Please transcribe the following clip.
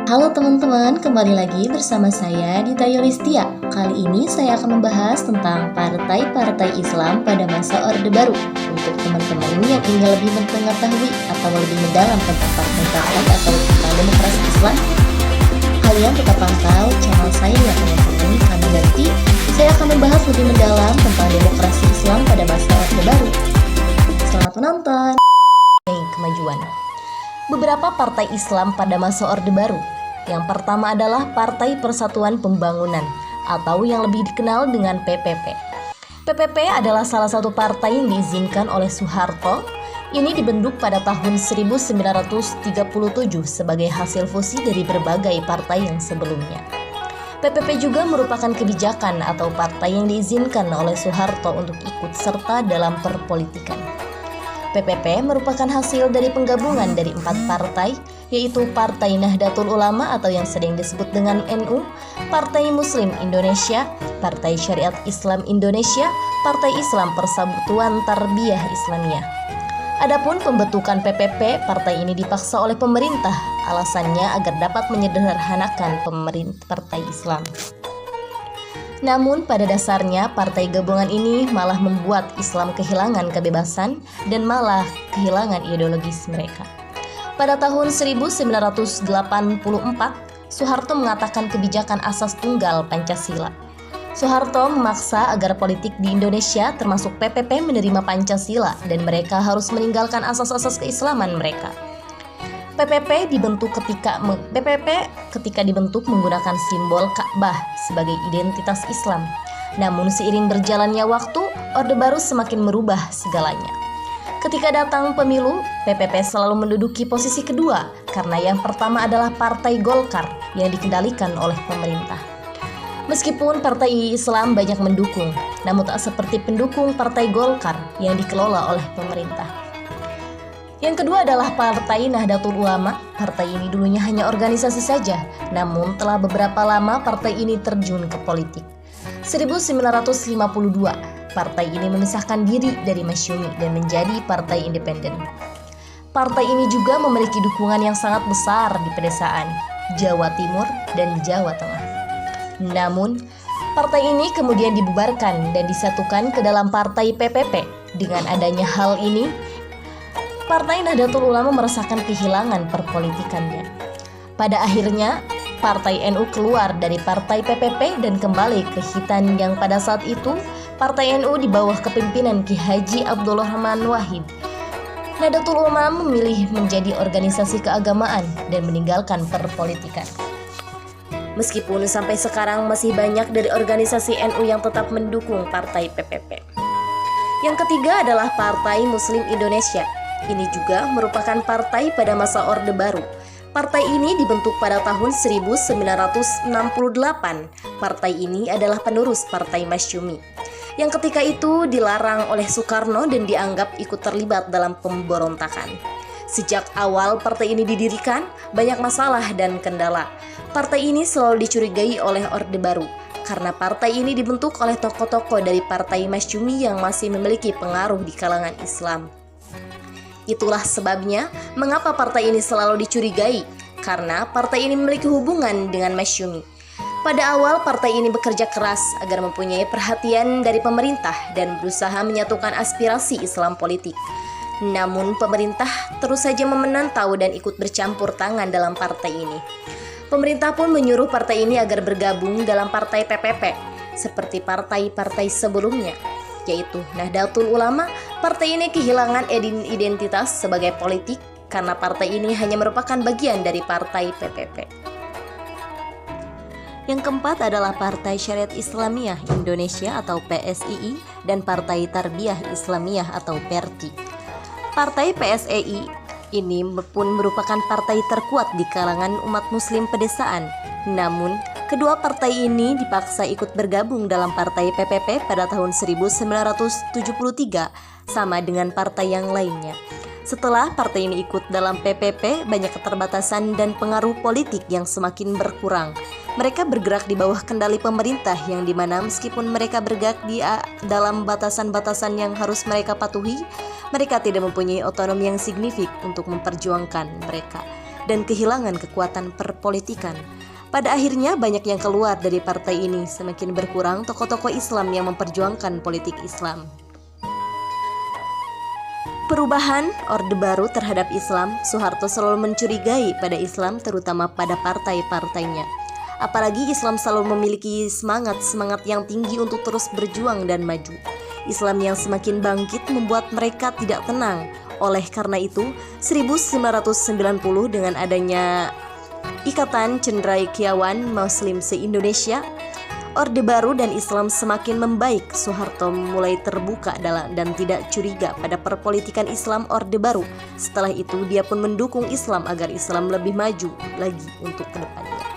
Halo teman-teman, kembali lagi bersama saya Dita Yolistia. Kali ini saya akan membahas tentang partai-partai Islam pada masa Orde Baru. Untuk teman-teman yang ingin lebih mengetahui atau lebih mendalam tentang partai-partai atau tentang demokrasi Islam, kalian tetap pantau channel saya ya teman-teman, karena nanti saya akan membahas lebih mendalam tentang demokrasi Islam pada masa Orde Baru. Selamat menonton. Kemajuan beberapa partai Islam pada masa Orde Baru. Yang pertama adalah Partai Persatuan Pembangunan atau yang lebih dikenal dengan PPP. PPP adalah salah satu partai yang diizinkan oleh Soeharto. Ini dibentuk pada tahun 1937 sebagai hasil fusi dari berbagai partai yang sebelumnya. PPP juga merupakan kebijakan atau partai yang diizinkan oleh Soeharto untuk ikut serta dalam perpolitikan. PPP merupakan hasil dari penggabungan dari 4 partai, yaitu Partai Nahdlatul Ulama atau yang sering disebut dengan NU, Partai Muslim Indonesia, Partai Syariat Islam Indonesia, Partai Islam Persatuan Tarbiyah Islamiyah. Adapun pembentukan PPP, partai ini dipaksa oleh pemerintah, alasannya agar dapat menyederhanakan partai Islam. Namun pada dasarnya partai gabungan ini malah membuat Islam kehilangan kebebasan dan malah kehilangan ideologis mereka. Pada tahun 1984, Soeharto mengatakan kebijakan asas tunggal Pancasila. Soeharto memaksa agar politik di Indonesia termasuk PPP menerima Pancasila dan mereka harus meninggalkan asas-asas keislaman mereka. PPP ketika dibentuk menggunakan simbol Ka'bah sebagai identitas Islam. Namun seiring berjalannya waktu, Orde Baru semakin merubah segalanya. Ketika datang pemilu, PPP selalu menduduki posisi kedua karena yang pertama adalah Partai Golkar yang dikendalikan oleh pemerintah. Meskipun partai Islam banyak mendukung, namun tak seperti pendukung Partai Golkar yang dikelola oleh pemerintah. Yang kedua adalah Partai Nahdlatul Ulama. Partai ini dulunya hanya organisasi saja, namun telah beberapa lama partai ini terjun ke politik. 1952, partai ini memisahkan diri dari Masyumi dan menjadi partai independen. Partai ini juga memiliki dukungan yang sangat besar di pedesaan, Jawa Timur dan Jawa Tengah. Namun, partai ini kemudian dibubarkan dan disatukan ke dalam Partai PPP. Dengan adanya hal ini, Partai Nahdlatul Ulama merasakan kehilangan perpolitikannya. Pada akhirnya, Partai NU keluar dari Partai PPP dan kembali ke Hitan yang pada saat itu Partai NU di bawah kepemimpinan Ki Haji Abdul Rahman Wahid. Nahdlatul Ulama memilih menjadi organisasi keagamaan dan meninggalkan perpolitikan. Meskipun sampai sekarang masih banyak dari organisasi NU yang tetap mendukung Partai PPP. Yang ketiga adalah Partai Muslim Indonesia. Ini juga merupakan partai pada masa Orde Baru. Partai ini dibentuk pada tahun 1968. Partai ini adalah penerus Partai Masyumi, yang ketika itu dilarang oleh Soekarno dan dianggap ikut terlibat dalam pemberontakan. Sejak awal partai ini didirikan, banyak masalah dan kendala. Partai ini selalu dicurigai oleh Orde Baru, karena partai ini dibentuk oleh tokoh-tokoh dari Partai Masyumi yang masih memiliki pengaruh di kalangan Islam. Itulah sebabnya mengapa partai ini selalu dicurigai, karena partai ini memiliki hubungan dengan Masyumi. Pada awal partai ini bekerja keras agar mempunyai perhatian dari pemerintah dan berusaha menyatukan aspirasi Islam politik. Namun pemerintah terus saja menantau dan ikut bercampur tangan dalam partai ini. Pemerintah pun menyuruh partai ini agar bergabung dalam Partai PPP seperti partai-partai sebelumnya, yaitu Nahdlatul Ulama. Partai ini kehilangan identitas sebagai politik karena partai ini hanya merupakan bagian dari Partai PPP. Yang keempat adalah Partai Syariat Islamiyah Indonesia atau PSII dan Partai Tarbiyah Islamiyah atau PERTI. Partai PSII ini pun merupakan partai terkuat di kalangan umat muslim pedesaan. Namun, kedua partai ini dipaksa ikut bergabung dalam Partai PPP pada tahun 1973 sama dengan partai yang lainnya. Setelah partai ini ikut dalam PPP, banyak keterbatasan dan pengaruh politik yang semakin berkurang. Mereka bergerak di bawah kendali pemerintah yang dimana meskipun mereka bergerak di dalam batasan-batasan yang harus mereka patuhi, mereka tidak mempunyai otonomi yang signifikan untuk memperjuangkan mereka. dan kehilangan kekuatan perpolitikan. Pada akhirnya banyak yang keluar dari partai ini, semakin berkurang tokoh-tokoh Islam yang memperjuangkan politik Islam. Perubahan Orde Baru terhadap Islam, Soeharto selalu mencurigai pada Islam, terutama pada partai-partainya. Apalagi Islam selalu memiliki semangat yang tinggi untuk terus berjuang dan maju. Islam yang semakin bangkit membuat mereka tidak tenang. Oleh karena itu, 1990 dengan adanya Ikatan Cendekiawan Muslim se-Indonesia, Orde Baru dan Islam semakin membaik. Soeharto mulai terbuka dan tidak curiga pada perpolitikan Islam Orde Baru. Setelah itu dia pun mendukung Islam agar Islam lebih maju lagi untuk kedepannya.